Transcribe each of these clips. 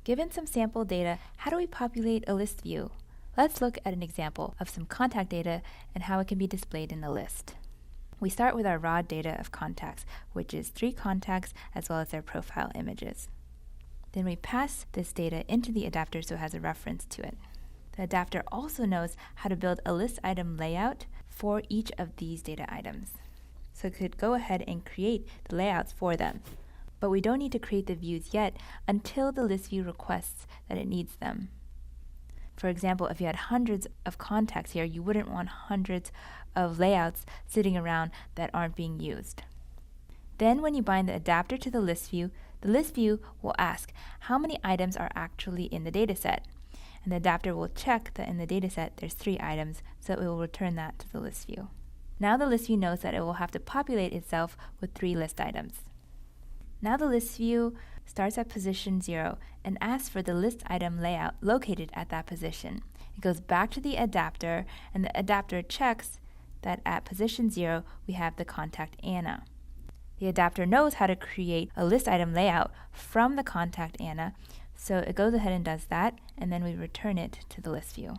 Given some sample data, how do we populate a list view? Let's look at an example of some contact data and how it can be displayed in a list. We start with our raw data of contacts, which is 3 contacts as well as their profile images. Then we pass this data into the adapter so it has a reference to it. The adapter also knows how to build a list item layout for each of these data items. So it could go ahead and create the layouts for them. But we don't need to create the views yet until the list view requests that it needs them. For example, if you had hundreds of contacts here, you wouldn't want hundreds of layouts sitting around that aren't being used. Then when you bind the adapter to the list view will ask how many items are actually in the dataset. And the adapter will check that in the dataset there's 3 items, so it will return that to the list view. Now the list view knows that it will have to populate itself with 3 list items. Now the list view starts at position 0 and asks for the list item layout located at that position. It goes back to the adapter, and the adapter checks that at position 0 we have the contact Anna. The adapter knows how to create a list item layout from the contact Anna, so it goes ahead and does that, and then we return it to the list view.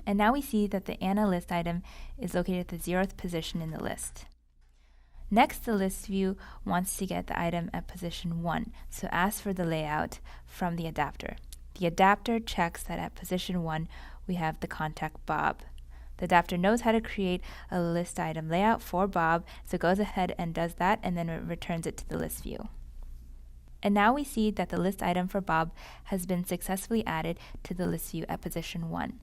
And now we see that the Anna list item is located at the 0th position in the list. Next, the list view wants to get the item at position 1, so asks for the layout from the adapter. The adapter checks that at position 1 we have the contact Bob. The adapter knows how to create a list item layout for Bob, so it goes ahead and does that, and then it returns it to the list view. And now we see that the list item for Bob has been successfully added to the list view at position 1.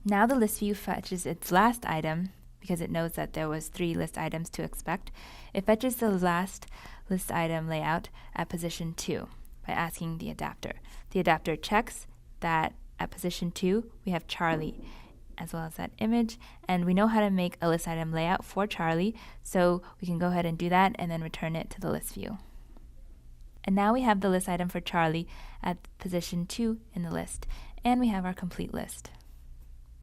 Now the list view fetches its last item, because it knows that there was 3 list items to expect. It fetches the last list item layout at position 2 by asking the adapter. The adapter checks that at position 2 we have Charlie, as well as that image, and we know how to make a list item layout for Charlie, so we can go ahead and do that and then return it to the list view. And now we have the list item for Charlie at position 2 in the list, and we have our complete list.